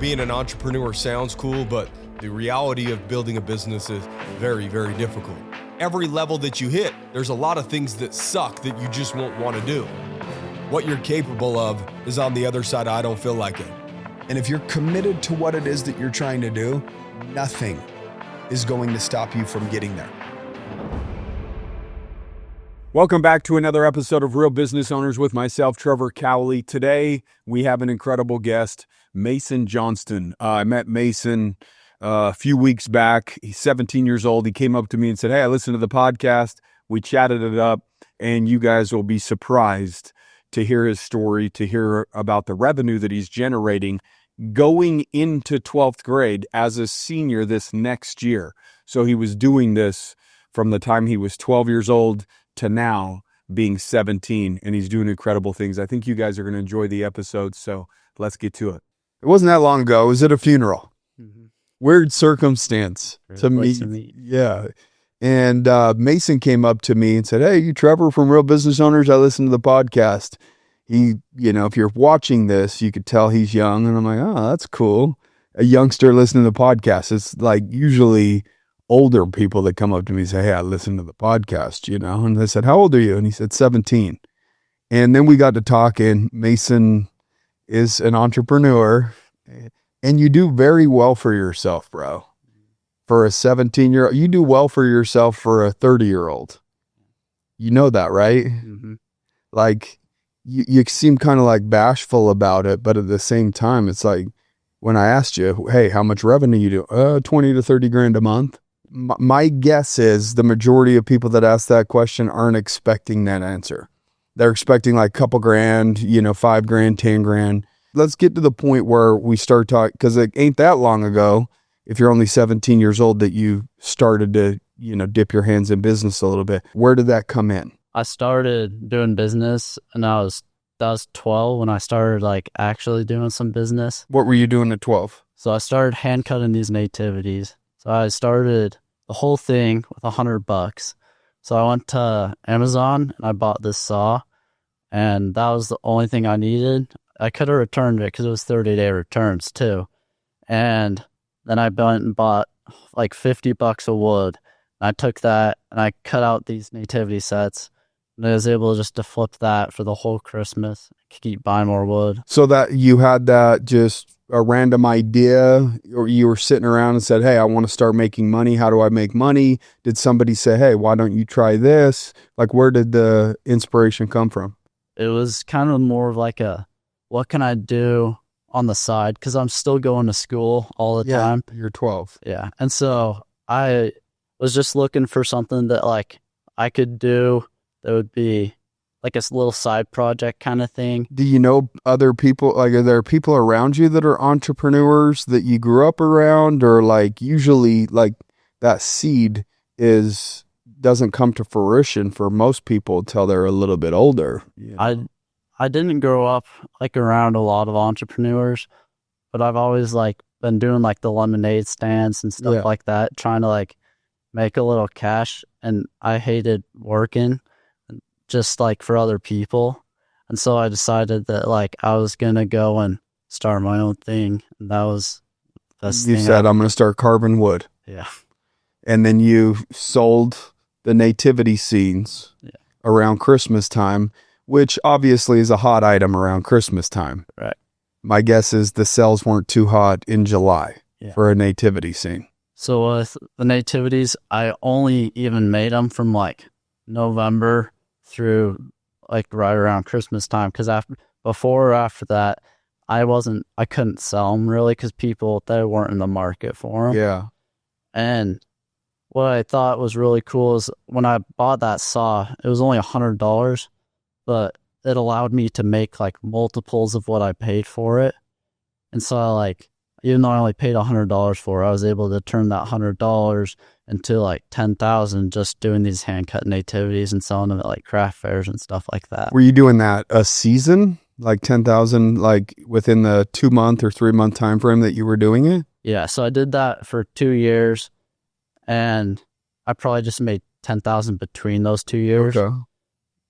being an entrepreneur sounds cool, but the reality of building a business is very, very difficult. Every level that you hit, there's a lot of things that suck that you just won't want to do. What you're capable of is on the other side. I don't feel like it. And if you're committed to what it is that you're trying to do, nothing is going to stop you from getting there. Welcome back to another episode of Real Business Owners with myself, Trevor Cowley. Today, we have an incredible guest, Mason Johnston. I met Mason a few weeks back. He's 17 years old. He came up to me and said, hey, I listened to the podcast. We chatted it up, and you guys will be surprised to hear his story, to hear about the revenue that he's generating going into 12th grade as a senior this next year. So he was doing this from the time he was 12 years old to now being 17, and he's doing incredible things. I think you guys are going to enjoy the episode, so let's get to it. It wasn't that long ago. It was at a funeral. Mm-hmm. Weird circumstance to meet. Yeah. And Mason came up to me and said, hey, you Trevor from Real Business Owners, I listened to the podcast. He, if you're watching this, you could tell he's young. And I'm like, oh, that's cool. A youngster listening to the podcast. It's like usually older people that come up to me and say, hey, I listened to the podcast, And I said, how old are you? And he said, 17. And then we got to talking. Mason is an entrepreneur, and you do very well for yourself, bro. For a 17-year-old, you do well for yourself for a 30-year-old. You know that, right? Mm-hmm. Like, you seem kind of like bashful about it, but at the same time, it's like when I asked you, hey, how much revenue you do? 20 to 30 grand a month. My guess is the majority of people that ask that question aren't expecting that answer. They're expecting like a couple grand, 5 grand, 10 grand. Let's get to the point where we start talking, because it ain't that long ago, if you're only 17 years old, that you started to, dip your hands in business a little bit. Where did that come in? I started doing business, and that was 12 when I started like actually doing some business. What were you doing at 12? So I started hand cutting these nativities. So I started the whole thing with $100. So I went to Amazon and I bought this saw, and that was the only thing I needed. I could have returned it because it was 30-day returns too. And then I went and bought like $50 of wood. And I took that and I cut out these nativity sets. And I was able just to flip that for the whole Christmas. Keep buying more wood. So that you had that just a random idea, or you were sitting around and said, hey, I want to start making money. How do I make money? Did somebody say, hey, why don't you try this? Like, where did the inspiration come from? It was kind of more of like what can I do on the side? Because I'm still going to school all the time. You're 12. Yeah. And so I was just looking for something that like I could do that would be like a little side project kind of thing. Do you know other people? Like, are there people around you that are entrepreneurs that you grew up around, or like usually like that seed doesn't come to fruition for most people until they're a little bit older? I didn't grow up like around a lot of entrepreneurs, but I've always like been doing like the lemonade stands and stuff like that, trying to like make a little cash. And I hated working just like for other people. And so I decided that like I was going to go and start my own thing. And that was the best thing. You said, I'm going to start carving wood. Yeah. And then you sold the nativity scenes around Christmas time, which obviously is a hot item around Christmas time. Right. My guess is the sales weren't too hot in July for a nativity scene. So with the nativities, I only even made them from like November through like right around Christmas time, because before or after that, I couldn't sell them really because they weren't in the market for them. Yeah. And what I thought was really cool is when I bought that saw, it was only $100, but it allowed me to make like multiples of what I paid for it. And so even though I only paid $100 for it, I was able to turn that $100 into like 10,000 just doing these hand cut nativities and selling them at like craft fairs and stuff like that. Were you doing that a season, like 10,000, like within the 2-month or 3-month time frame that you were doing it? Yeah, so I did that for 2 years, and I probably just made 10,000 between those 2 years. Okay.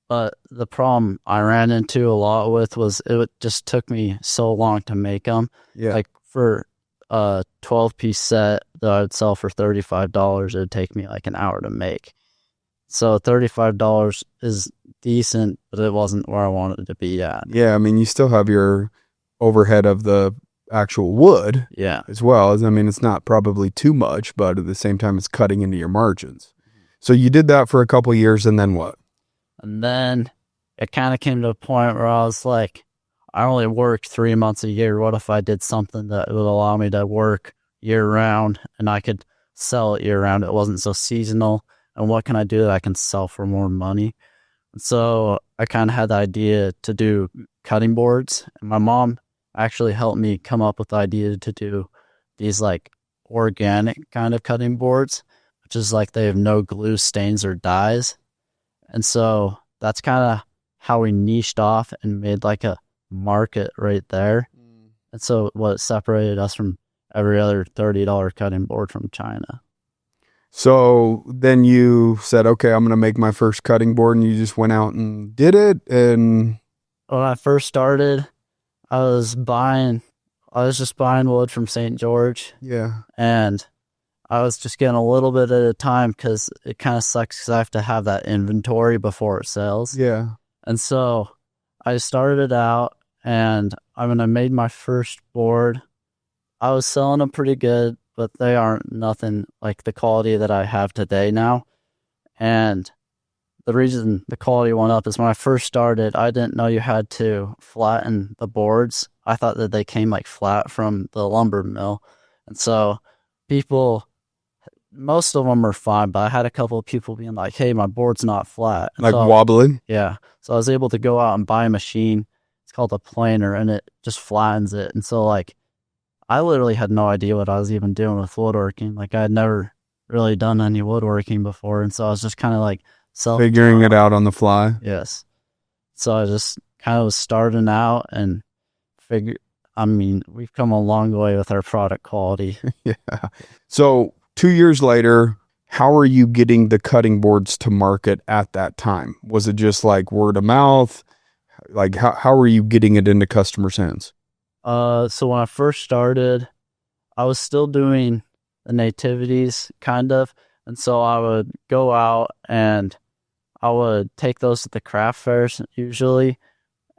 But the problem I ran into a lot with was it just took me so long to make them. Yeah. Like for a 12-piece set that I would sell for $35, it would take me like an hour to make. So $35 is decent, but it wasn't where I wanted to be at. Yeah, I mean, you still have your overhead of the actual wood Yeah. as well. I mean, it's not probably too much, but at the same time, it's cutting into your margins. So you did that for a couple of years, and then what? And then it kind of came to a point where I was like, I only work 3 months a year. What if I did something that would allow me to work year round and I could sell it year round? It wasn't so seasonal. And what can I do that I can sell for more money? And so I kind of had the idea to do cutting boards. And my mom actually helped me come up with the idea to do these like organic kind of cutting boards, which is like they have no glue, stains, or dyes. And so that's kind of how we niched off and made like a market right there. And so what separated us from every other $30 cutting board from China. So then you said, okay, I'm going to make my first cutting board, and you just went out and did it. And When I first started, I was just buying wood from St. George, yeah, and I was just getting a little bit at a time because it kind of sucks because I have to have that inventory before it sells. yeah. And so I started out, and I made my first board. I was selling them pretty good, but they aren't nothing like the quality that I have today now. And the reason the quality went up is when I first started, I didn't know you had to flatten the boards. I thought that they came like flat from the lumber mill. And so most of them are fine, but I had a couple of people being like, hey, my board's not flat. And Like so, wobbling? yeah. So I was able to go out and buy a machine. It's called a planer, and it just flattens it. And so like, I literally had no idea what I was even doing with woodworking. Like I had never really done any woodworking before. And so I was just kind of like Figuring it out on the fly. Yes. So I just kind of was starting out and we've come a long way with our product quality. Yeah. So 2 years later, how are you getting the cutting boards to market at that time? Was it just like word of mouth? Like how are you getting it into customers' hands? So when I first started, I was still doing the nativities kind of. And so I would go out and I would take those to the craft fairs usually,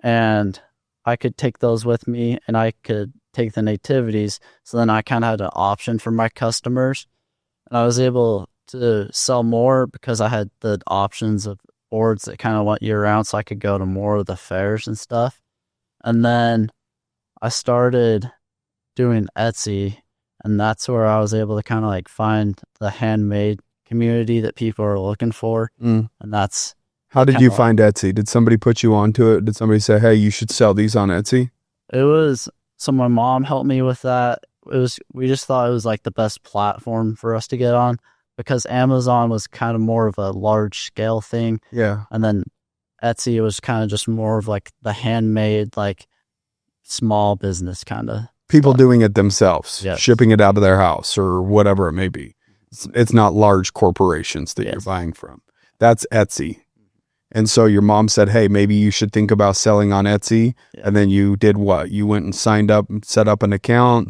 and I could take those with me and I could take the nativities. So then I kind of had an option for my customers, and I was able to sell more because I had the options of boards that kind of went year round, so I could go to more of the fairs and stuff. And then I started doing Etsy, and that's where I was able to kind of like find the handmade community that people are looking for. And that's how did you find Etsy? Did somebody put you onto it? Did somebody say, hey, you should sell these on Etsy? So my mom helped me with that. We just thought it was like the best platform for us to get on because Amazon was kind of more of a large scale thing. Yeah. And then Etsy was kind of just more of like the handmade, like small business kind of people stuff. Doing it themselves, Yes. Shipping it out of their house or whatever it may be. It's not large corporations that Yes. you're buying from. That's Etsy. And so your mom said, hey, maybe you should think about selling on Etsy. Yeah. And then you did what? You went and signed up and set up an account,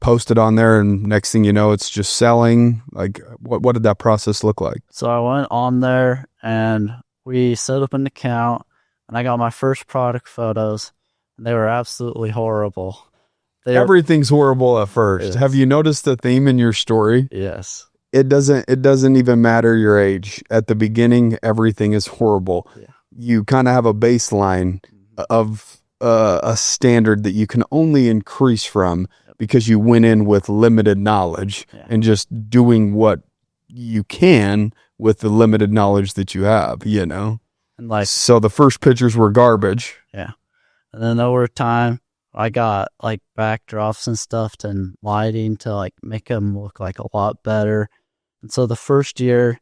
posted on there, and next thing you know, it's just selling. Like, what did that process look like? So I went on there and we set up an account, and I got my first product photos, and they were absolutely horrible. Everything's horrible at first. Yes. Have you noticed the theme in your story? Yes. It doesn't even matter your age. At the beginning, everything is horrible. Yeah. You kind of have a baseline of a standard that you can only increase from because you went in with limited knowledge and just doing what you can with the limited knowledge that you have, you know? And like, So the first pictures were garbage. yeah. And then over time, I got like backdrops and stuff and lighting to like make them look like a lot better. And so the first year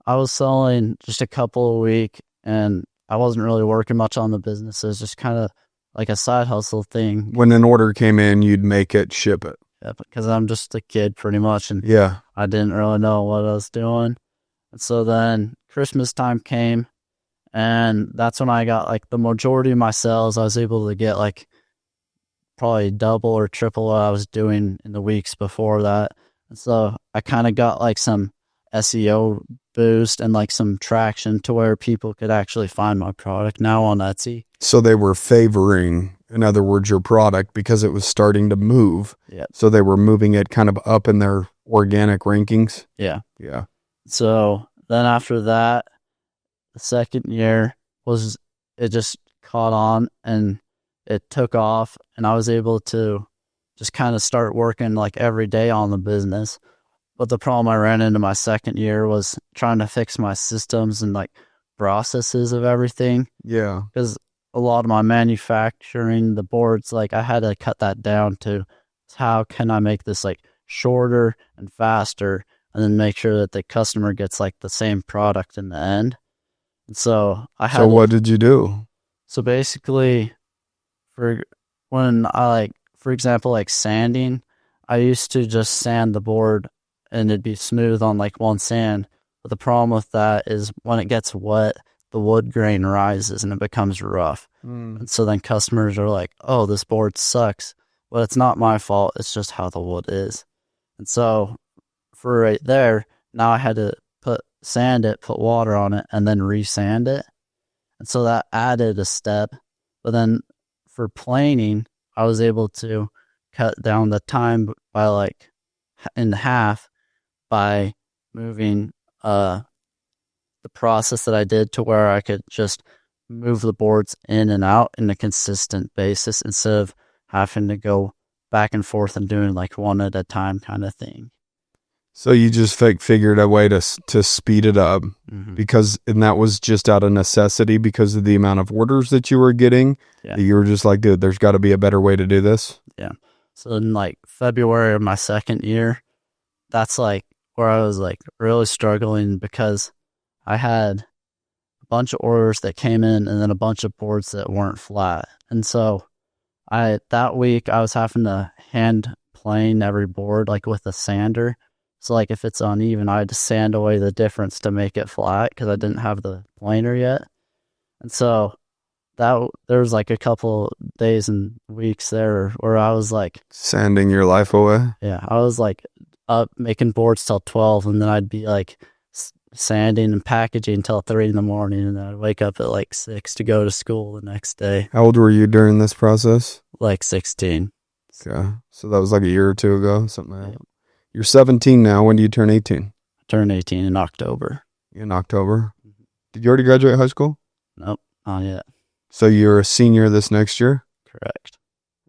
I was selling just a couple a week, and I wasn't really working much on the business. It was just kind of like a side hustle thing. When an order came in, you'd make it, ship it. Yeah, because I'm just a kid pretty much, and Yeah. I didn't really know what I was doing. And so then Christmas time came, and that's when I got like the majority of my sales. I was able to get like probably double or triple what I was doing in the weeks before that. And so I kind of got like some SEO boost and like some traction to where people could actually find my product now on Etsy. So they were favoring, in other words, your product because it was starting to move. Yeah. So they were moving it kind of up in their organic rankings. Yeah. Yeah. So then after that, the second year was, it just caught on and it took off, and I was able to just kind of start working like every day on the business. But the problem I ran into my second year was trying to fix my systems and like processes of everything. Yeah. Because a lot of my manufacturing, the boards, like I had to cut that down to how can I make this like shorter and faster, and then make sure that the customer gets like the same product in the end. And so I had. So what did you do? So basically, for when I like, for example, like sanding, I used to just sand the board and it'd be smooth on like one sand. But the problem with that is when it gets wet, the wood grain rises and it becomes rough. And so then customers are like, oh, this board sucks. Well, it's not my fault. It's just how the wood is. And so for right there, now I had to sand it, put water on it, and then resand it. And so that added a step. But then for planing, I was able to cut down the time by like in half by moving the process that I did to where I could just move the boards in and out in a consistent basis instead of having to go back and forth and doing like one at a time kind of thing. So you just figured a way to speed it up because, and that was just out of necessity because of the amount of orders that you were getting. Yeah. You were just like, dude, there's got to be a better way to do this. Yeah. So in like February of my second year, that's like where I was like really struggling because I had a bunch of orders that came in and then a bunch of boards that weren't flat. And so that week I was having to hand plane every board like with a sander. So like if it's uneven, I had to sand away the difference to make it flat because I didn't have the planer yet. And so there was like a couple days and weeks there where I was like sanding your life away. Yeah, I was like up making boards till 12, and then I'd be like sanding and packaging until 3 in the morning, and then I'd wake up at like 6 to go to school the next day. How old were you during this process? Like 16. Yeah, so that was like a year or two ago, something like that. You're 17 now. When do you turn 18? I turned 18 in October. In October. Did you already graduate high school? Nope, not yet. So you're a senior this next year? Correct.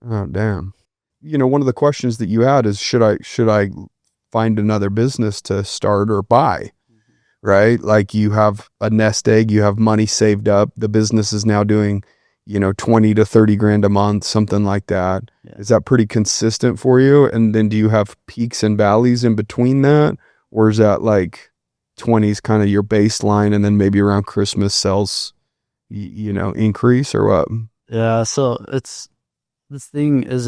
Oh, damn. You know, one of the questions that you had is, should I find another business to start or buy? Right? Like you have a nest egg, you have money saved up. The business is now doing, 20 to 30 grand a month, something like that. Yeah. Is that pretty consistent for you? And then do you have peaks and valleys in between that? Or is that like 20s kind of your baseline and then maybe around Christmas sales, increase or what? Yeah. So it's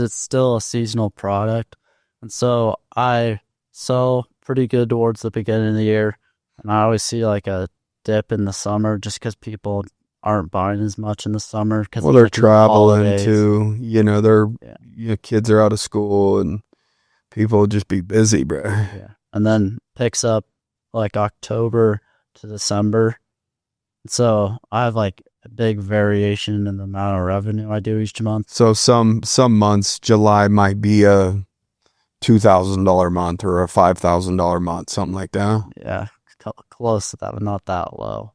still a seasonal product. And so I sell pretty good towards the beginning of the year. And I always see like a dip in the summer just because people aren't buying as much in the summer. Because they're traveling too. Kids are out of school and people just be busy, bro. Yeah. And then picks up like October to December. So I have like a big variation in the amount of revenue I do each month. So some months, July might be a $2,000 month or a $5,000 month, something like that. Yeah. Close to that, but not that low.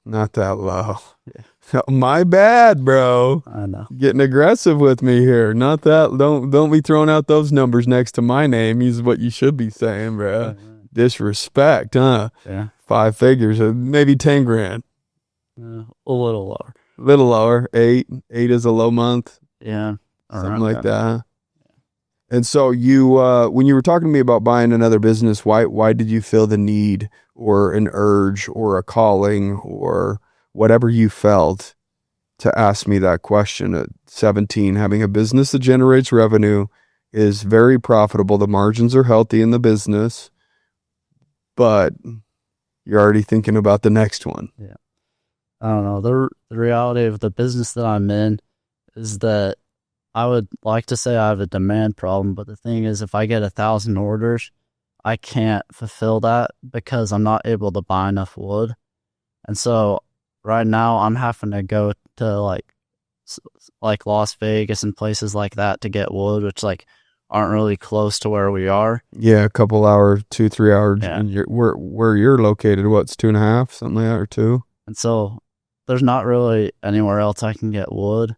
Not that low. Yeah. My bad, bro. I know. Getting aggressive with me here. Not that. Don't be throwing out those numbers next to my name. Is what you should be saying, bro. Disrespect, huh? Yeah. 5 figures, maybe 10 grand. A little lower. Little lower. 8 is a low month. Yeah. Something like that. And so you, when you were talking to me about buying another business, why did you feel the need or an urge or a calling or whatever you felt to ask me that question at 17? Having a business that generates revenue is very profitable. The margins are healthy in the business, but you're already thinking about the next one. Yeah. I don't know. The reality of the business that I'm in is that I would like to say I have a demand problem, but the thing is, if I get 1,000 orders, I can't fulfill that because I'm not able to buy enough wood. And so right now I'm having to go to like Las Vegas and places like that to get wood, which like aren't really close to where we are. Yeah, a couple hours, 2-3 hours. Yeah. And where you're located, what's 2.5, something like that, or 2? And so there's not really anywhere else I can get wood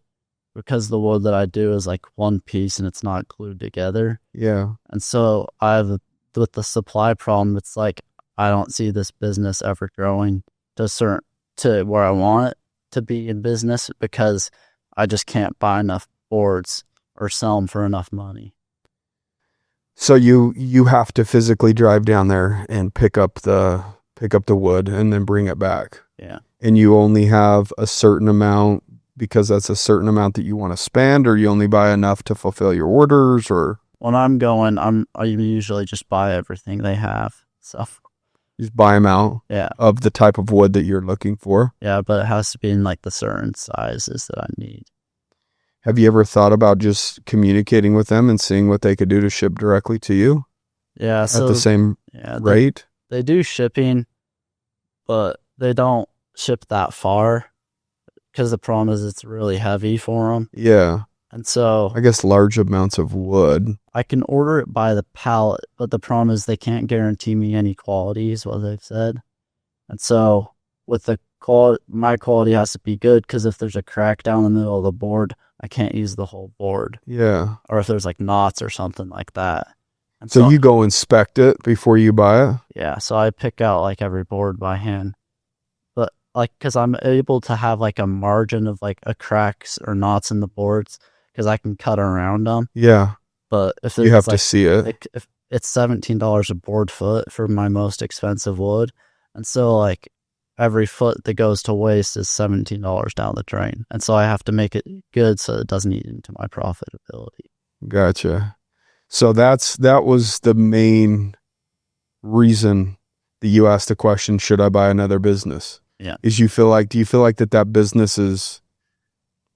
because the wood that I do is like one piece and it's not glued together. Yeah. And so with the supply problem, it's like I don't see this business ever growing to where I want it to be in business because I just can't buy enough boards or sell them for enough money. So you have to physically drive down there and pick up the wood and then bring it back. Yeah. And you only have a certain amount because that's a certain amount that you want to spend, or you only buy enough to fulfill your orders, or When I'm going, I usually just buy everything they have. So you just buy them out yeah. of the type of wood that you're looking for. Yeah, but it has to be in like the certain sizes that I need. Have you ever thought about just communicating with them and seeing what they could do to ship directly to you Yeah. at the same rate? They do shipping, but they don't ship that far because the problem is it's really heavy for them. Yeah. And so I guess large amounts of wood. I can order it by the pallet, but the problem is they can't guarantee me any quality is what they've said. And so with the my quality has to be good because if there's a crack down the middle of the board, I can't use the whole board. Yeah. Or if there's like knots or something like that. And So you go inspect it before you buy it? Yeah, so I pick out like every board by hand. But like, because I'm able to have like a margin of like a cracks or knots in the boards because I can cut around them. Yeah. But if You have to see it. if it's $17 a board foot for my most expensive wood. And so like every foot that goes to waste is $17 down the drain. And so I have to make it good so it doesn't eat into my profitability. Gotcha. So that was the main reason that you asked the question, should I buy another business? Yeah. Do you feel like that business is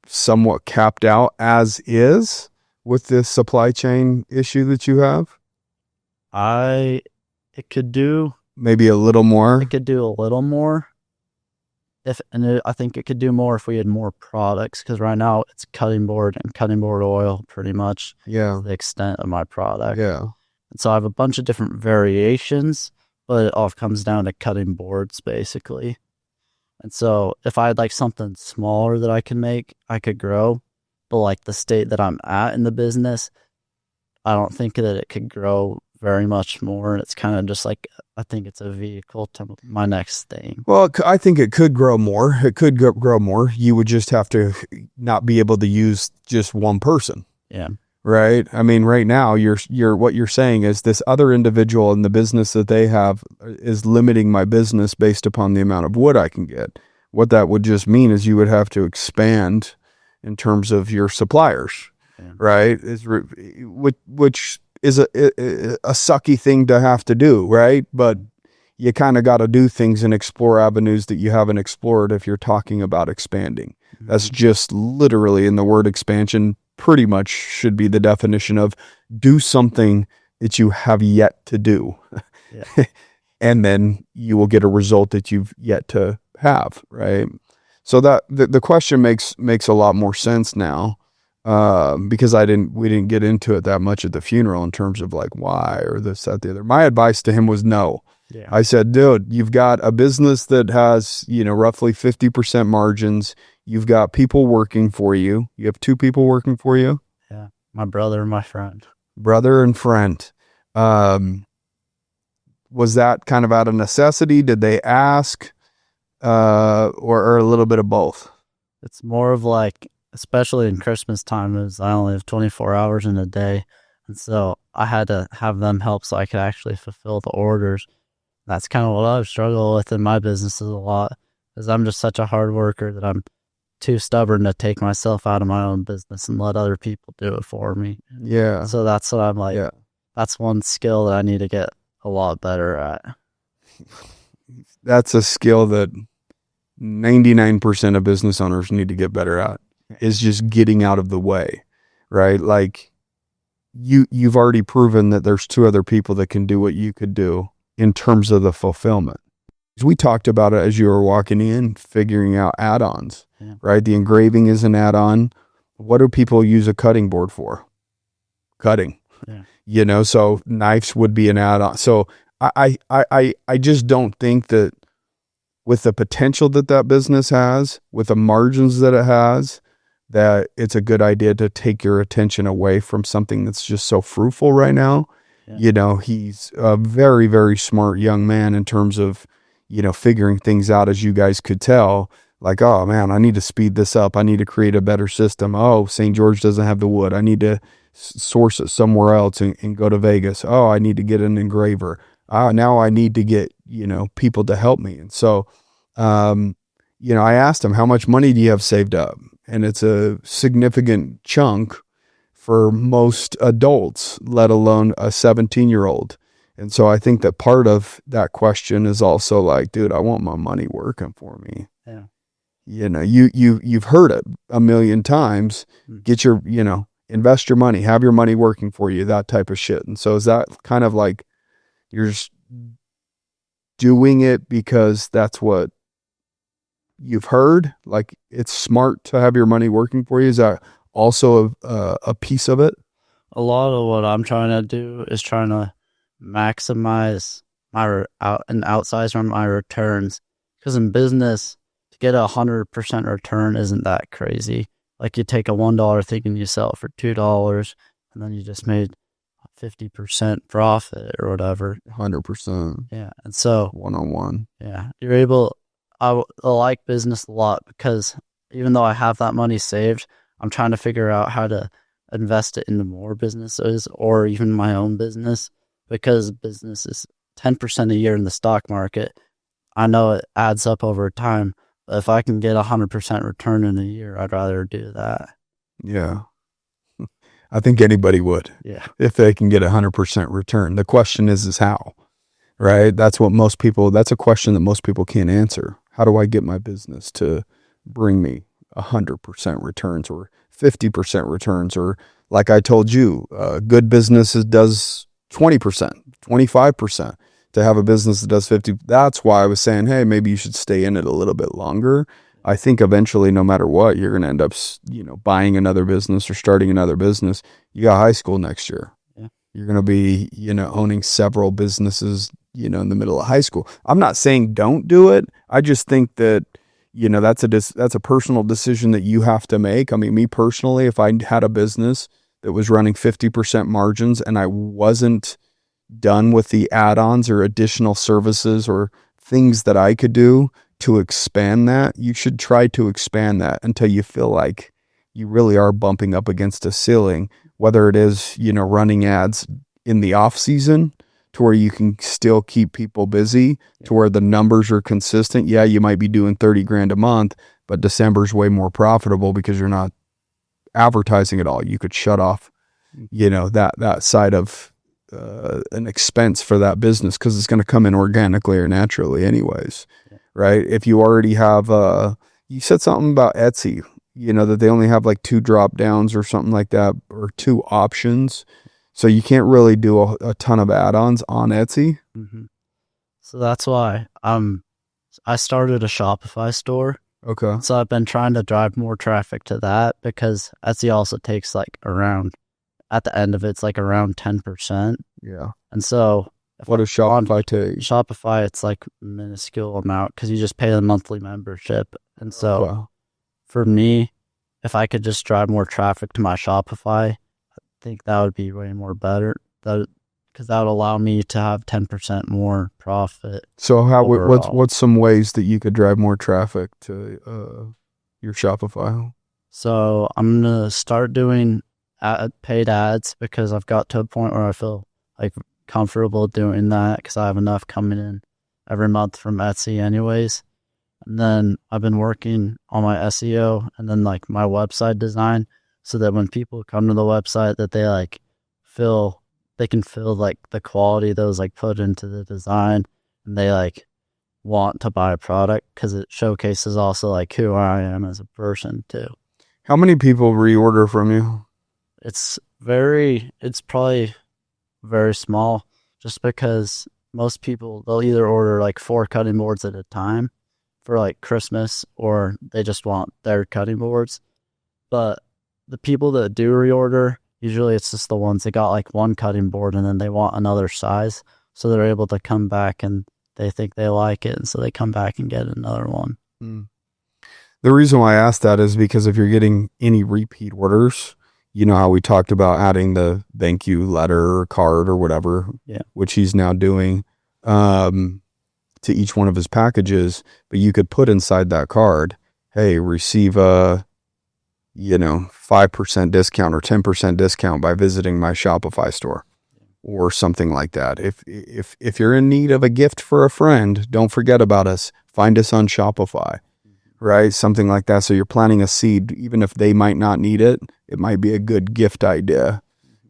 somewhat capped out as is with this supply chain issue that you have? It could do maybe a little more. It could do a little more. I think it could do more if we had more products, because right now it's cutting board and cutting board oil pretty much. Yeah. The extent of my product. Yeah. And so I have a bunch of different variations, but it all comes down to cutting boards basically. And so if I had like something smaller that I can make, I could grow. But like the state that I'm at in the business, I don't think that it could grow very much more. And it's kind of just like, I think it's a vehicle to my next thing. Well, I think it could grow more. It could grow more. You would just have to not be able to use just one person. Yeah. Right. I mean, right now what you're saying is this other individual in the business that they have is limiting my business based upon the amount of wood I can get. What that would just mean is you would have to expand in terms of your suppliers, right? Which is a sucky thing to have to do, right? But you kind of got to do things and explore avenues that you haven't explored if you're talking about expanding. Mm-hmm. That's just literally, in the word expansion, pretty much should be the definition of do something that you have yet to do. Yeah. And then you will get a result that you've yet to have, right? So that the question makes a lot more sense now, because we didn't get into it that much at the funeral in terms of like why or this, that, the other. My advice to him was no. Yeah. I said, dude, you've got a business that has, roughly 50% margins. You've got people working for you. You have 2 people working for you. Yeah. My brother and my friend. Brother and friend. Was that kind of out of necessity? Did they ask? Or a little bit of both? It's more of like, especially in Christmas time, is I only have 24 hours in a day. And so I had to have them help so I could actually fulfill the orders. That's kind of what I've struggled with in my businesses a lot, because I'm just such a hard worker that I'm too stubborn to take myself out of my own business and let other people do it for me. Yeah. So that's what I'm like, that's one skill that I need to get a lot better at. That's a skill that 99% of business owners need to get better at, is just getting out of the way. right? Like you've already proven that there's two other people that can do what you could do in terms of the fulfillment. We talked about it as you were walking in, figuring out add-ons, right? The engraving is an add-on. What do people use a cutting board for? Cutting, so knives would be an add-on. So I just don't think that with the potential that business has, with the margins that it has, that it's a good idea to take your attention away from something that's just so fruitful right now. He's a very, very smart young man in terms of, figuring things out, as you guys could tell. Like, oh man, I need to speed this up. I need to create a better system. Oh, St. George doesn't have the wood. I need to source it somewhere else and go to Vegas. Oh, I need to get an engraver. Now I need to get, people to help me. And so, I asked him, how much money do you have saved up? And it's a significant chunk for most adults, let alone a 17-year-old. And so I think that part of that question is also like, dude, I want my money working for me. Yeah. You've heard it a million times. Get your, invest your money, have your money working for you, that type of shit. And so is that kind of like you're just doing it because that's what you've heard? Like it's smart to have your money working for you? Is that also a piece of it? A lot of what I'm trying to do is trying to maximize and outsize from my returns. Because in business, to get 100% return isn't that crazy. Like you take a $1 thing and you sell it for $2, and then you just made 50% profit or whatever. 100%. Yeah. And so one-on-one. Yeah. You're able, I like business a lot because even though I have that money saved, I'm trying to figure out how to invest it into more businesses or even my own business, because business is 10% a year in the stock market. I know it adds up over time, but if I can get 100% return in a year, I'd rather do that. Yeah. I think anybody would. Yeah. If they can get 100% return. The question is how, right? That's a question that most people can't answer. How do I get my business to bring me 100% returns or 50% returns? Or like I told you, good businesses does 20%, 25%. To have a business that does 50, that's why I was saying, hey, maybe you should stay in it a little bit longer. I think eventually, no matter what, you're going to end up, buying another business or starting another business. You got high school next year. Yeah. You're going to be, owning several businesses, in the middle of high school. I'm not saying don't do it. I just think that, that's a personal decision that you have to make. I mean, me personally, if I had a business that was running 50% margins and I wasn't done with the add-ons or additional services or things that I could do to expand that, you should try to expand that until you feel like you really are bumping up against a ceiling, whether it is, running ads in the off season to where you can still keep people busy, to where the numbers are consistent. Yeah, you might be doing 30 grand a month, but December's way more profitable because you're not advertising at all. You could shut off, that side of an expense for that business because it's going to come in organically or naturally anyways, right? If you already have, you said something about Etsy, that they only have like 2 drop downs or something like that, or 2 options. So you can't really do a ton of add-ons on Etsy. Mm-hmm. So that's why I started a Shopify store. Okay. So I've been trying to drive more traffic to that because Etsy also takes like around, at the end of it, it's like around 10%. Yeah. And so what does Shopify take? Shopify, it's like minuscule amount because you just pay the monthly membership. And so for me, if I could just drive more traffic to my Shopify, I think that would be way more better. Because that would allow me to have 10% more profit. So what's some ways that you could drive more traffic to your Shopify? So I'm going to start doing paid ads because I've got to a point where I feel like comfortable doing that because I have enough coming in every month from Etsy anyways. And then I've been working on my SEO and then like my website design so that when people come to the website that they like they can feel like the quality that was like put into the design and they like want to buy a product because it showcases also like who I am as a person too. How many people reorder from you? It's probably very small, just because most people, they'll either order like 4 cutting boards at a time for like Christmas, or they just want their cutting boards. But the people that do reorder, usually it's just the ones that got like 1 cutting board and then they want another size. So they're able to come back and they think they like it. And so they come back and get another one. The reason why I asked that is because if you're getting any repeat orders, you know how we talked about adding the thank you letter or card or whatever, which he's now doing to each one of his packages. But you could put inside that card, hey, receive a 5% discount or 10% discount by visiting my Shopify store, or something like that. If you're in need of a gift for a friend, don't forget about us. Find us on Shopify, right? Something like that. So you're planting a seed, even if they might not need it. It might be a good gift idea.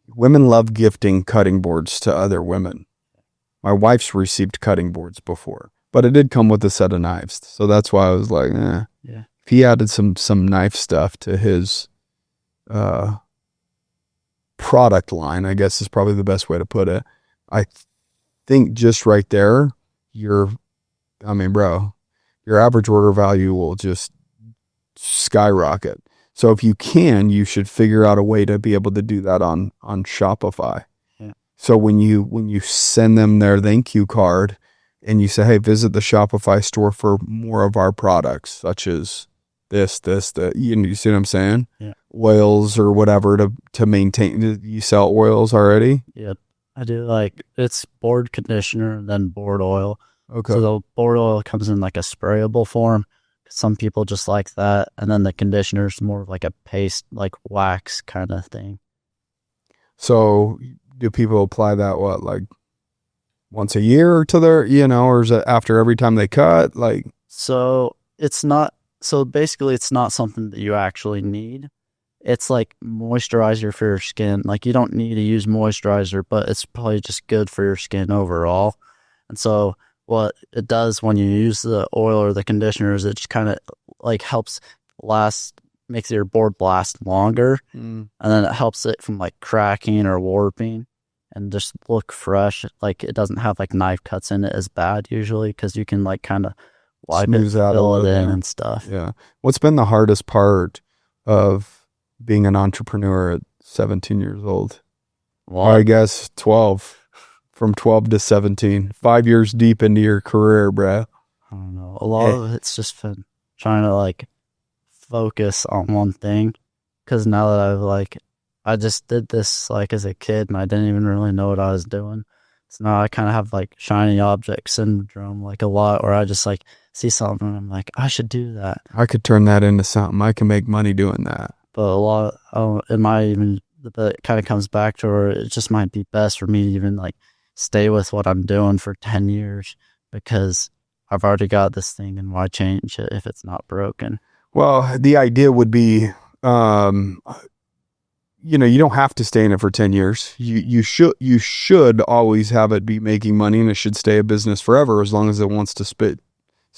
Women love gifting cutting boards to other women. My wife's received cutting boards before, but it did come with a set of knives. So that's why I was like, Yeah. If he added some knife stuff to his product line, I guess is probably the best way to put it. I think just right there, your average order value will just skyrocket. So if you can, you should figure out a way to be able to do that on Shopify. Yeah. So when you send them their thank you card and you say, hey, visit the Shopify store for more of our products, such as this, you see what I'm saying? Yeah. Oils or whatever to maintain. You sell oils already? Yeah. I do, like, it's board conditioner and then board oil. Okay. So the board oil comes in like a sprayable form. Some people just like that. And then the conditioner is more of like a paste, like wax kind of thing. So do people apply that, like once a year to their, or is it after every time they cut? Like, so basically it's not something that you actually need. It's like moisturizer for your skin. Like, you don't need to use moisturizer, but it's probably just good for your skin overall. And so what it does when you use the oil or the conditioner is it just kind of like helps makes your board last longer. And then it helps it from like cracking or warping and just look fresh. Like, it doesn't have like knife cuts in it as bad usually, because you can like kind of wipe it, fill it in and stuff. Yeah. What's been the hardest part of being an entrepreneur at 17 years old? Well, I guess 12. From 12 to 17, 5 years deep into your career, bro. I don't know. A lot of it's just been trying to like focus on one thing. Because now that I just did this like as a kid and I didn't even really know what I was doing. So now I kind of have like shiny object syndrome, like a lot, where I just like see something and I'm like, I should do that. I could turn that into something. I can make money doing that. But it kind of comes back to where it just might be best for me to even like stay with what I'm doing for 10 years, because I've already got this thing, and why change it if it's not broken? Well, the idea would be, you don't have to stay in it for 10 years. You should always have it be making money, and it should stay a business forever as long as it wants to spit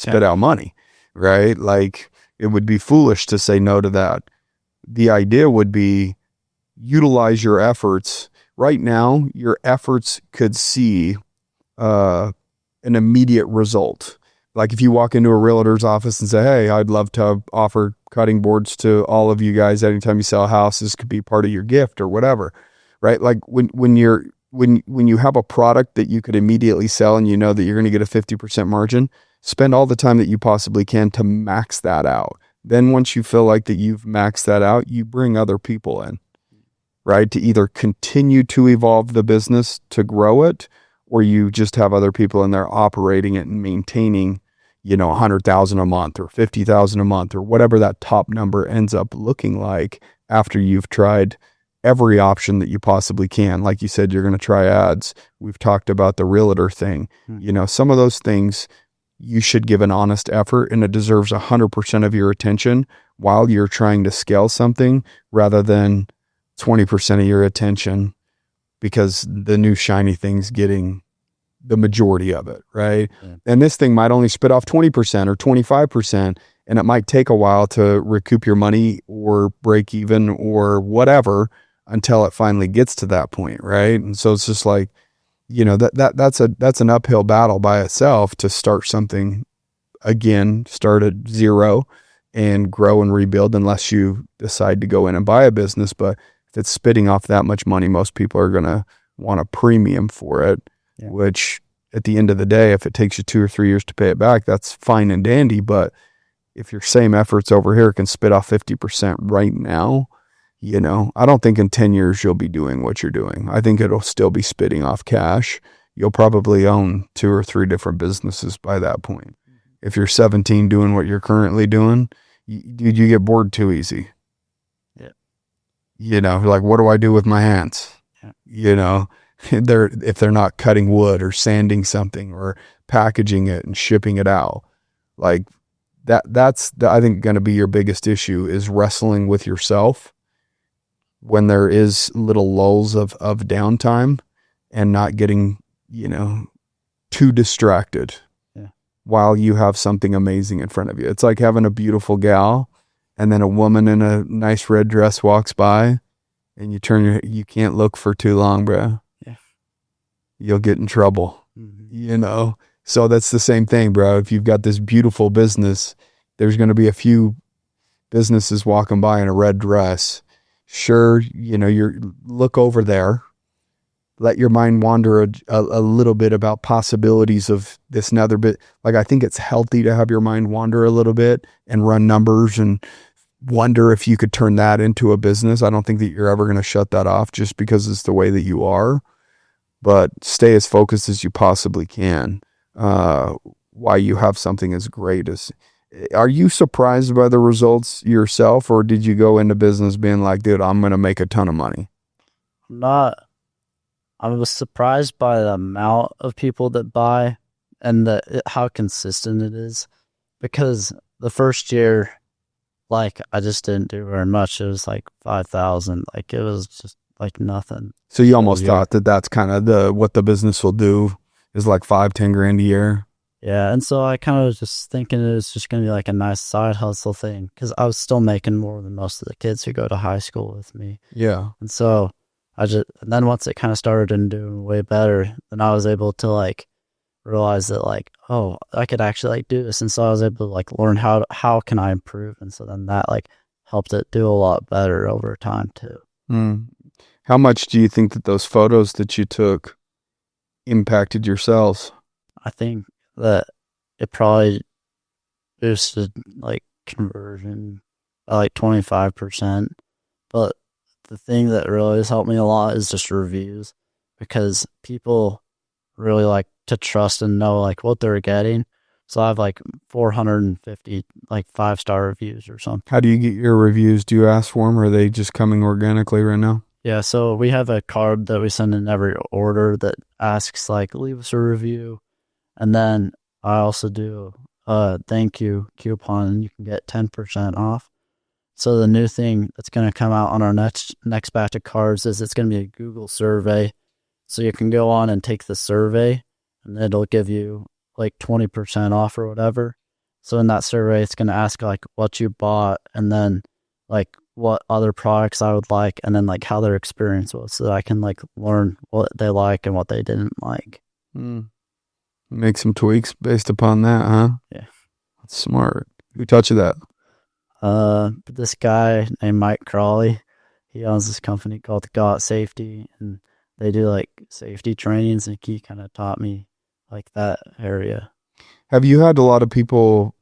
out money, right? Like, it would be foolish to say no to that. The idea would be utilize your efforts. Right now, your efforts could see an immediate result. Like, if you walk into a realtor's office and say, hey, I'd love to offer cutting boards to all of you guys anytime you sell a house, this could be part of your gift or whatever, right? Like, when you have a product that you could immediately sell and you know that you're going to get a 50% margin, spend all the time that you possibly can to max that out. Then once you feel like that you've maxed that out, you bring other people in, right? To either continue to evolve the business to grow it, or you just have other people in there operating it and maintaining, $100,000 a month or $50,000 a month or whatever that top number ends up looking like after you've tried every option that you possibly can. Like you said, you're going to try ads. We've talked about the realtor thing. Some of those things you should give an honest effort, and it deserves 100% of your attention while you're trying to scale something, rather than 20% of your attention because the new shiny thing's getting the majority of it, right? Yeah. And this thing might only spit off 20% or 25%, and it might take a while to recoup your money or break even or whatever. until it finally gets to that point, right? And so it's just like, that's an uphill battle by itself to start something again, start at zero and grow and rebuild, unless you decide to go in and buy a business. But if it's spitting off that much money, most people are going to want a premium for it, which at the end of the day, if it takes you 2 or 3 years to pay it back, that's fine and dandy. But if your same efforts over here can spit off 50% right now, I don't think in 10 years you'll be doing what you're doing. I think it'll still be spitting off cash. You'll probably own 2 or 3 different businesses by that point. If you're 17 doing what you're currently doing, dude, you get bored too easy. Yeah. Like, what do I do with my hands? Yeah. If they're not cutting wood or sanding something or packaging it and shipping it out, like that's I think going to be your biggest issue, is wrestling with yourself when there is little lulls of downtime, and not getting, too distracted while you have something amazing in front of you. It's like having a beautiful gal and then a woman in a nice red dress walks by, and you can't look for too long, bro. Yeah. You'll get in trouble, So that's the same thing, bro. If you've got this beautiful business, there's going to be a few businesses walking by in a red dress. Sure, look over there. Let your mind wander a little bit about possibilities of this and other bit. Like, I think it's healthy to have your mind wander a little bit and run numbers and wonder if you could turn that into a business. I don't think that you're ever going to shut that off just because it's the way that you are, but stay as focused as you possibly can. Why you have something as great as, are you surprised by the results yourself, or did you go into business being like, dude, I'm going to make a ton of money? I was surprised by the amount of people that buy and how consistent it is, because the first year, like, I just didn't do very much. It was like 5,000. Like, it was just like nothing. So you almost thought that that's kind of what the business will do, is like 5-10 grand a year. Yeah. And so I kind of was just thinking it was just going to be like a nice side hustle thing, because I was still making more than most of the kids who go to high school with me. Yeah. And so and then once it kind of started and doing way better, then I was able to like realize that, like, oh, I could actually like do this. And so I was able to like learn how can I improve. And so then that like helped it do a lot better over time too. How much do you think that those photos that you took impacted your sales? I think that it probably boosted like conversion by like 25%. But the thing that really has helped me a lot is just reviews, because people really like to trust and know like what they're getting. So I have like 450 like 5-star reviews or something. How do you get your reviews? Do you ask for them, or are they just coming organically right now? Yeah, so we have a card that we send in every order that asks like, leave us a review. And then I also do a thank you coupon, and you can get 10% off. So the new thing that's going to come out on our next batch of cards is it's going to be a Google survey. So you can go on and take the survey, and it'll give you like 20% off or whatever. So in that survey, it's going to ask like what you bought, and then like what other products I would like, and then like how their experience was, so that I can like learn what they like and what they didn't like. Make some tweaks based upon that, huh? Yeah. That's smart. Who taught you that? This guy named Mike Crawley, he owns this company called Got Safety, and they do like safety trainings, and he kind of taught me like that area. Have you had a lot of people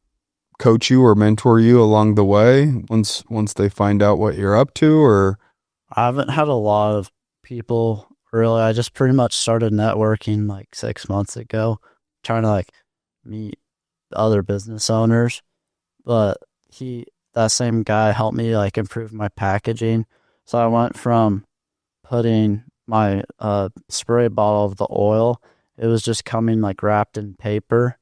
coach you or mentor you along the way once they find out what you're up to? Or I haven't had a lot of people really. I just pretty much started networking like 6 months ago, trying to like meet other business owners. But that same guy helped me like improve my packaging. So I went from putting my spray bottle of the oil, it was just coming like wrapped in paper,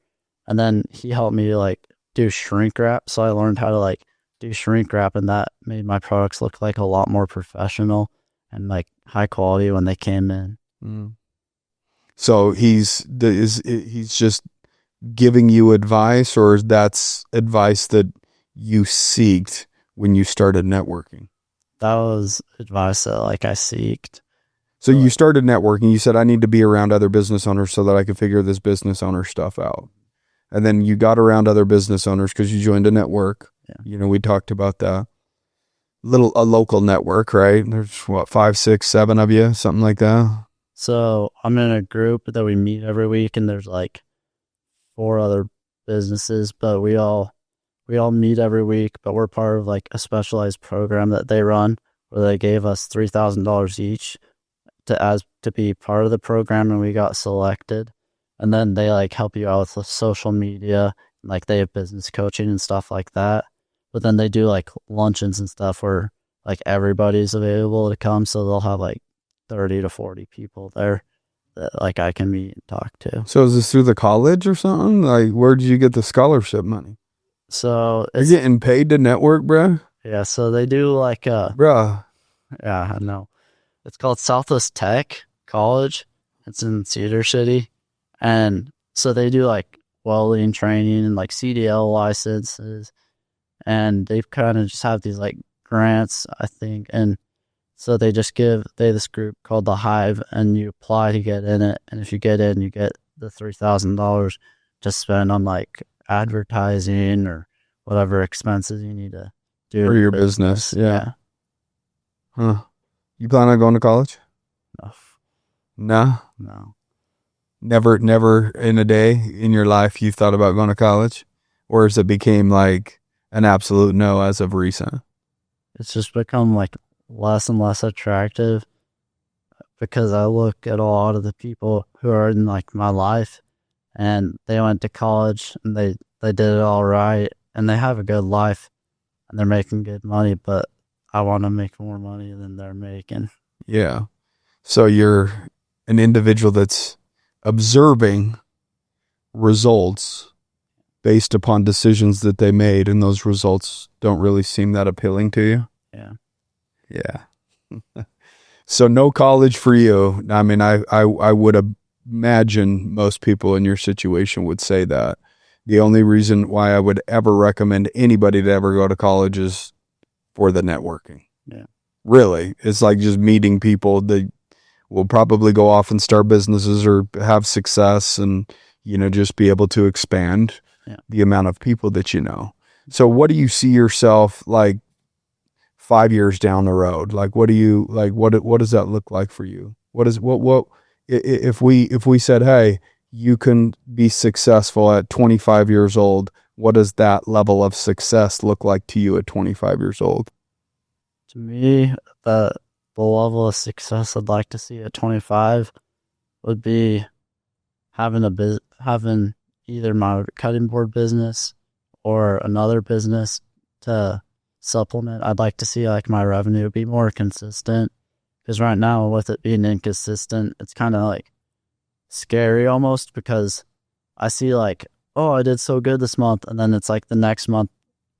and then he helped me like do shrink wrap. So I learned how to like do shrink wrap, and that made my products look like a lot more professional and like high quality when they came in. So he's just giving you advice, or that's advice that you seeked when you started networking? that was advice that like I seeked. So you started networking. You said, I need to be around other business owners so that I can figure this business owner stuff out. And then you got around other business owners because you joined a network. Yeah. You know, we talked about that. A local network, right? There's what, 5, 6, 7 of you, something like that. So I'm in a group that we meet every week, and there's like 4 other businesses, but we all meet every week, but we're part of like a specialized program that they run where they gave us $3,000 each to be part of the program, and we got selected. And then they like help you out with social media, like they have business coaching and stuff like that. But then they do like luncheons and stuff where like everybody's available to come, so they'll have like 30 to 40 people there that like I can meet and talk to. So is this through the college or something? Like, where did you get the scholarship money? So You're getting paid to network, bruh? yeah, so they do like Bruh. yeah, I know. It's called Southwest Tech College. It's in Cedar City. And so they do like welding training and like CDL licenses. And they kind of just have these like grants, I think. And so they have this group called The Hive, and you apply to get in it. And if you get in, you get the $3,000 to spend on like advertising or whatever expenses you need to do For your business. Yeah. Huh. You plan on going to college? No. No. Never in a day in your life you thought about going to college? Or has it became like an absolute no as of recent? It's just become like less and less attractive because I look at a lot of the people who are in like my life, and they went to college and they did it all right and they have a good life and they're making good money, but I want to make more money than they're making. Yeah. So you're an individual that's observing results based upon decisions that they made, and those results don't really seem that appealing to you. Yeah. Yeah. So no college for you. I mean, I would imagine most people in your situation would say that. The only reason why I would ever recommend anybody to ever go to college is for the networking. Yeah. Really. It's like just meeting people that will probably go off and start businesses or have success and, you know, just be able to expand the amount of people that you know. So what do you see yourself like 5 years down the road? Like, what do you, like, what does that look like for you? What if we said, hey, you can be successful at 25 years old, what does that level of success look like to you at 25 years old? To me, the level of success I'd like to see at 25 would be having either my cutting board business or another business to supplement. I'd like to see like my revenue be more consistent, because right now with it being inconsistent, it's kind of like scary almost, because I see like, oh, I did so good this month, and then it's like the next month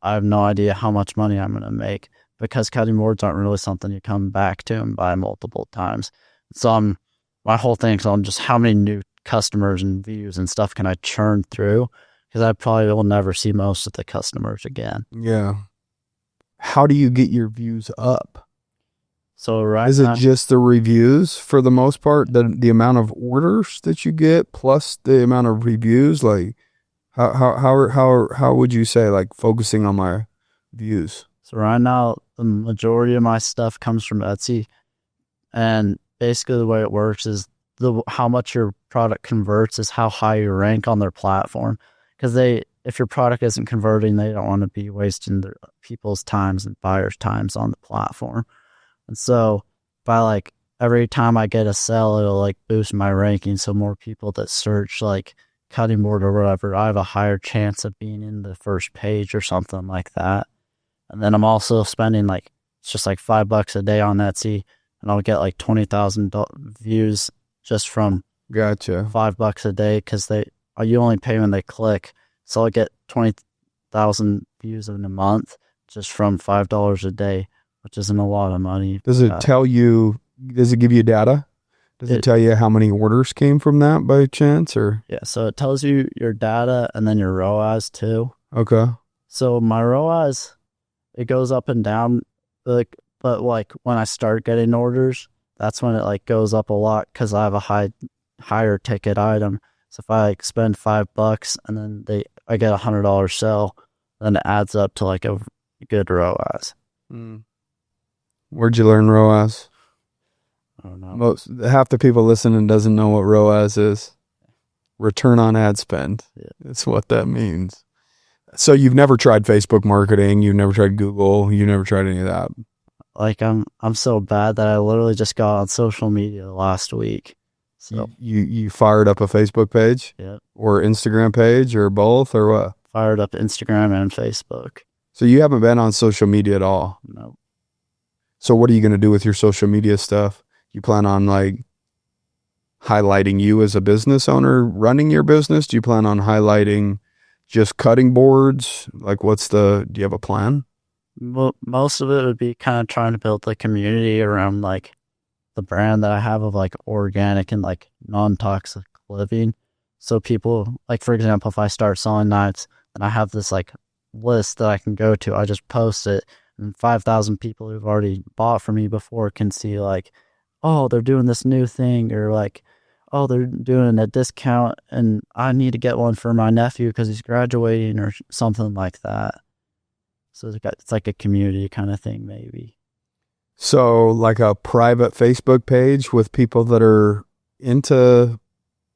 I have no idea how much money I'm going to make, because cutting boards aren't really something you come back to and buy multiple times. So my whole thing is on just how many new customers and views and stuff can I churn through, because I probably will never see most of the customers again. Yeah. How do you get your views up? So is it just the reviews for the most part, the amount of orders that you get plus the amount of reviews? Like how would you say, like, focusing on my views? So right now the majority of my stuff comes from Etsy, and basically the way it works is how much your product converts is how high you rank on their platform, because if your product isn't converting, they don't want to be wasting their people's times and buyers' times on the platform. And so by like every time I get a sell, it'll like boost my ranking. So more people that search like cutting board or whatever, I have a higher chance of being in the first page or something like that. And then I'm also spending like, it's just like $5 a day on Etsy, and I'll get like 20,000 views just from $5 a day, because you only pay when they click. So I'll get 20,000 views in a month just from $5 a day, which isn't a lot of money. Does it give you data? Does it tell you how many orders came from that by chance, or? Yeah, so it tells you your data and then your ROAS too. Okay. So my ROAS, it goes up and down. Like but like when I start getting orders, that's when it like goes up a lot because I have a higher ticket item. So if I like spend $5 and then I get $100 sell, then it adds up to like a good ROAS. Where'd you learn ROAS? I don't know. Half the people listening doesn't know what ROAS is. Return on ad spend. Yeah. That's what that means. So you've never tried Facebook marketing, you've never tried Google, you've never tried any of that. Like I'm so bad that I literally just got on social media last week. So You fired up a Facebook page? Yeah. Or Instagram page or both or what? Fired up Instagram and Facebook. So you haven't been on social media at all? No. So what are you going to do with your social media stuff? You plan on like highlighting you as a business owner running your business? Do you plan on highlighting just cutting boards? Like do you have a plan? Most of it would be kind of trying to build the community around like the brand that I have of like organic and like non-toxic living. So people, like for example, if I start selling knives and I have this like list that I can go to, I just post it and 5,000 people who've already bought from me before can see like, oh, they're doing this new thing, or like, oh, they're doing a discount and I need to get one for my nephew because he's graduating or something like that. So it's like a community kind of thing, maybe. So like a private Facebook page with people that are into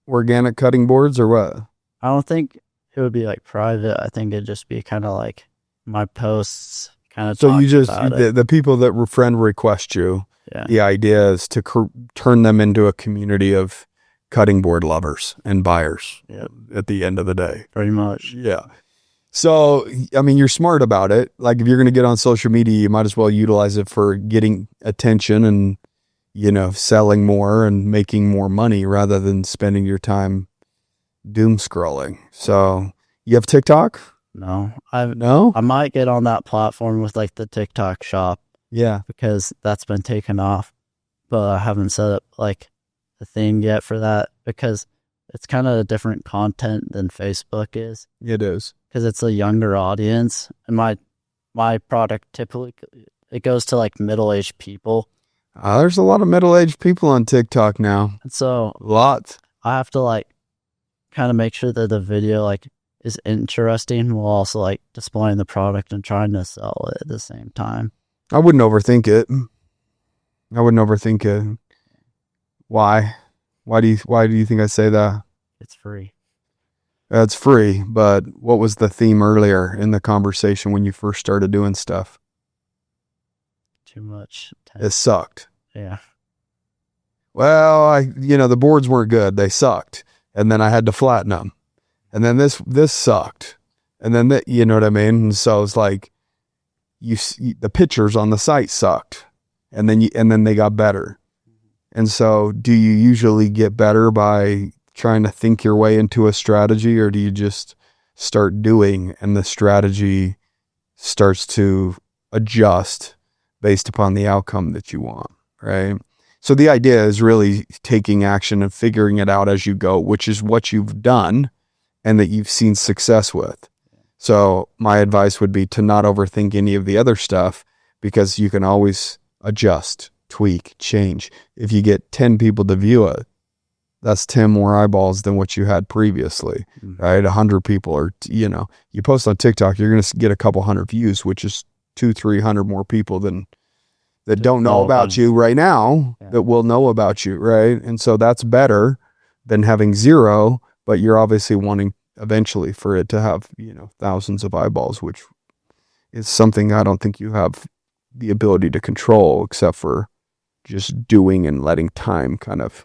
organic cutting boards or what? I don't think it would be like private. I think it'd just be kind of like my posts kind of. So you just, the people that friend request you, yeah. The idea is to turn them into a community of cutting board lovers and buyers. Yep. At the end of the day. Pretty much. Yeah. So, I mean, you're smart about it. Like if you're going to get on social media, you might as well utilize it for getting attention and, selling more and making more money rather than spending your time doom scrolling. So you have TikTok? No. No? I might get on that platform with like the TikTok shop. Yeah. Because that's been taken off. But I haven't set up like the thing yet for that because it's kind of a different content than Facebook is. It is. Because it's a younger audience. And my product typically, it goes to like middle-aged people. There's a lot of middle-aged people on TikTok now. And so lots. I have to like kind of make sure that the video like is interesting while also like displaying the product and trying to sell it at the same time. I wouldn't overthink it. Why? Why do you think I say that? It's free. It's free, but what was the theme earlier in the conversation when you first started doing stuff? Too much. It sucked. Yeah. Well, the boards weren't good. They sucked. And then I had to flatten them. And then this sucked. And then you know what I mean? And so it's like the pictures on the site sucked. And then they got better. And so do you usually get better by trying to think your way into a strategy, or do you just start doing and the strategy starts to adjust based upon the outcome that you want, right? So the idea is really taking action and figuring it out as you go, which is what you've done and that you've seen success with. So my advice would be to not overthink any of the other stuff, because you can always adjust, tweak, change. If you get 10 people to view it, that's 10 more eyeballs than what you had previously, right? 100 people, or, you post on TikTok, you're going to get a couple hundred views, which is 200-300 more people that don't know about you right now, that will know about you, right? And so that's better than having zero, but you're obviously wanting eventually for it to have, thousands of eyeballs, which is something I don't think you have the ability to control, except for just doing and letting time kind of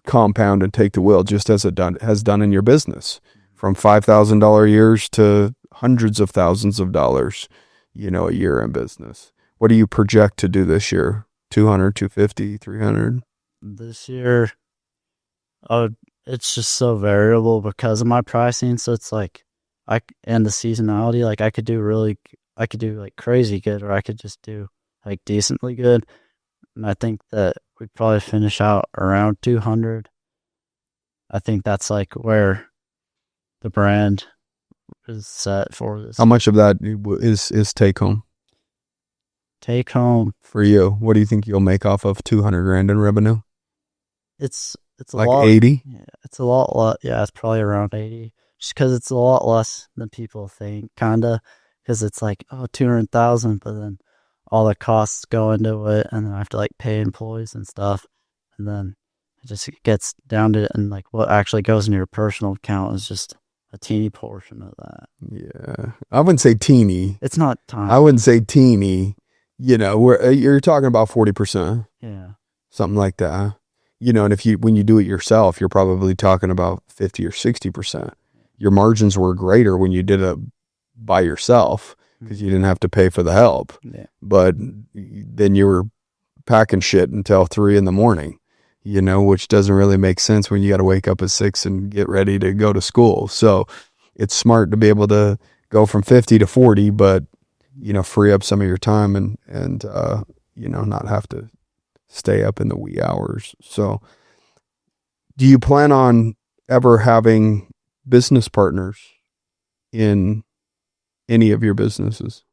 compound and take the wheel, just as it has done in your business, from $5,000 years to hundreds of thousands of dollars, a year in business. What do you project to do this year? 200, 250, 300? This year, it's just so variable because of my pricing. So it's like, and the seasonality, like I could do like crazy good, or I could just do like decently good. And I think that we'd probably finish out around 200. I think that's like where the brand is set for this. How much of that is take home? take home, for you? What do you think you'll make off of 200 grand in revenue? it's a Like lot. 80? Yeah, it's a lot. Yeah, it's probably around 80. Just because it's a lot less than people think, kinda. Because it's like, oh, 200,000, but then all the costs go into it, and then I have to like pay employees and stuff, and then it just gets down to it, and like what actually goes in your personal account is just a teeny portion of that. Yeah. I wouldn't say teeny. It's not time. I wouldn't say teeny. You know, you're talking about 40%, Yeah. something like that. You know, and when you do it yourself, you're probably talking about 50 or 60%. Your margins were greater when you did it by yourself because you didn't have to pay for the help. Yeah. But then you were packing shit until 3 a.m, you know, which doesn't really make sense when you got to wake up at 6 and get ready to go to school. So it's smart to be able to go from 50 to 40, but, you know, free up some of your time and you know, not have to stay up in the wee hours. So do you plan on ever having business partners in any of your businesses?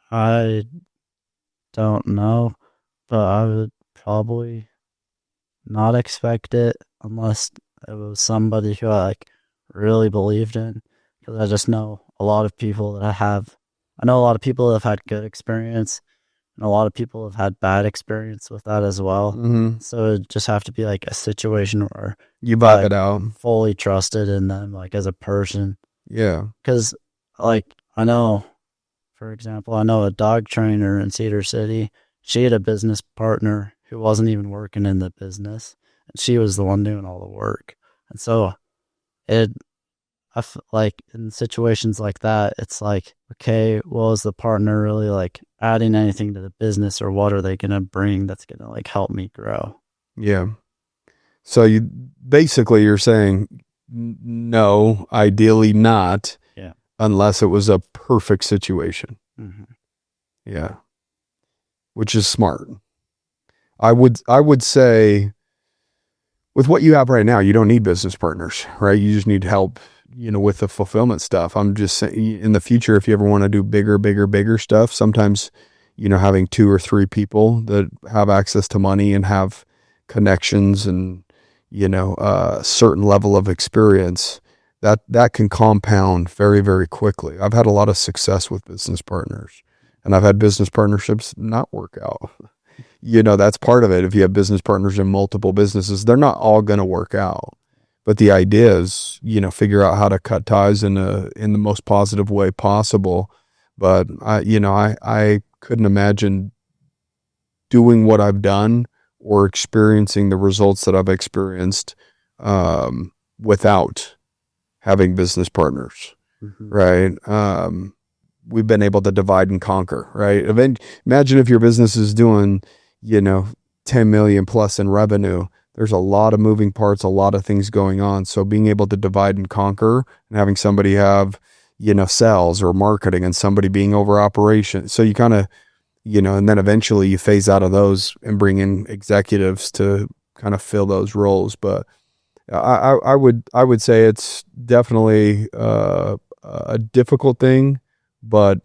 I don't know, but I would probably not expect it unless it was somebody who I like really believed in. Because I just know a lot of people that I know a lot of people that have had good experience, and a lot of people have had bad experience with that as well. Mm-hmm. So it'd just have to be like a situation where You vibe it out. fully trusted in them, like as a person. Yeah. Because, like, for example, I know a dog trainer in Cedar City. She had a business partner who wasn't even working in the business, and she was the one doing all the work. And so like in situations like that, it's like, okay, well, is the partner really like adding anything to the business, or what are they going to bring that's going to like help me grow? Yeah. So you're saying no, ideally not. Yeah. Unless it was a perfect situation. Mm-hmm. Yeah. Which is smart. I would say with what you have right now, you don't need business partners, right? You just need help, you know, with the fulfillment stuff. I'm just saying in the future, if you ever want to do bigger stuff, sometimes, you know, having 2 or 3 people that have access to money and have connections and, you know, a certain level of experience, that can compound very, very quickly. I've had a lot of success with business partners, and I've had business partnerships not work out. You know, that's part of it. If you have business partners in multiple businesses, they're not all going to work out. But the idea is, you know, figure out how to cut ties in the most positive way possible. But I couldn't imagine doing what I've done or experiencing the results that I've experienced without having business partners, Mm-hmm. right? We've been able to divide and conquer, right? Imagine if your business is doing, you know, 10 million plus in revenue. There's a lot of moving parts, a lot of things going on. So being able to divide and conquer and having somebody have, you know, sales or marketing and somebody being over operations. So you kind of, you know, and then eventually you phase out of those and bring in executives to kind of fill those roles. But I would say it's definitely a difficult thing, but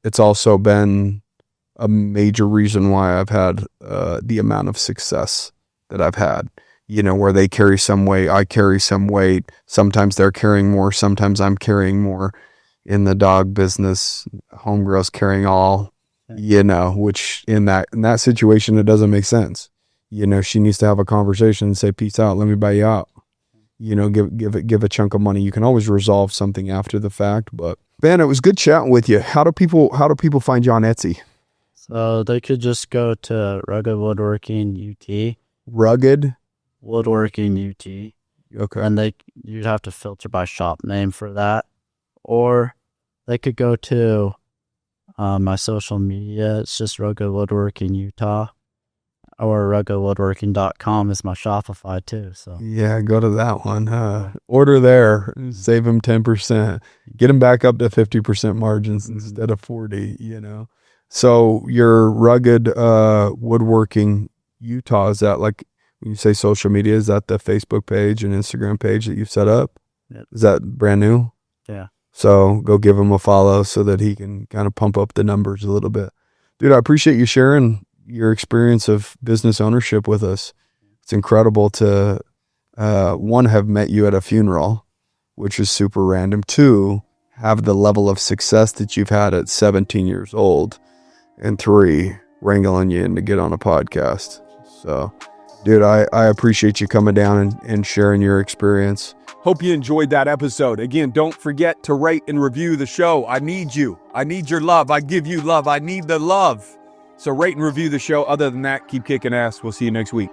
it's also been a major reason why I've had the amount of success that I've had. You know, where they carry some weight, I carry some weight. Sometimes they're carrying more, sometimes I'm carrying more. In the dog business, homegirl's carrying all, you know, which in that situation, it doesn't make sense. You know, she needs to have a conversation and say, peace out, let me buy you out. You know, give a chunk of money. You can always resolve something after the fact. But Ben, it was good chatting with you. How do people find you on Etsy? So they could just go to Rugged Woodworking UT. Rugged Woodworking UT. Okay. And you'd have to filter by shop name for that. Or they could go to my social media. It's just Rugged Woodworking Utah. Or ruggedwoodworking.com is my Shopify too. So yeah, go to that one. Order there, save them 10%, get them back up to 50% margins instead of 40. You know, so your Rugged Woodworking Utah, is that like when you say social media? Is that the Facebook page and Instagram page that you've set up? Yep. Is that brand new? Yeah. So go give him a follow so that he can kind of pump up the numbers a little bit. Dude, I appreciate you sharing your experience of business ownership with us. It's incredible to, one, have met you at a funeral, which is super random. Two, have the level of success that you've had at 17 years old. And three, wrangling you in to get on a podcast. So, dude, I appreciate you coming down and sharing your experience. Hope you enjoyed that episode. Again, don't forget to rate and review the show. I need you. I need your love. I give you love. I need the love. So rate and review the show. Other than that, keep kicking ass. We'll see you next week.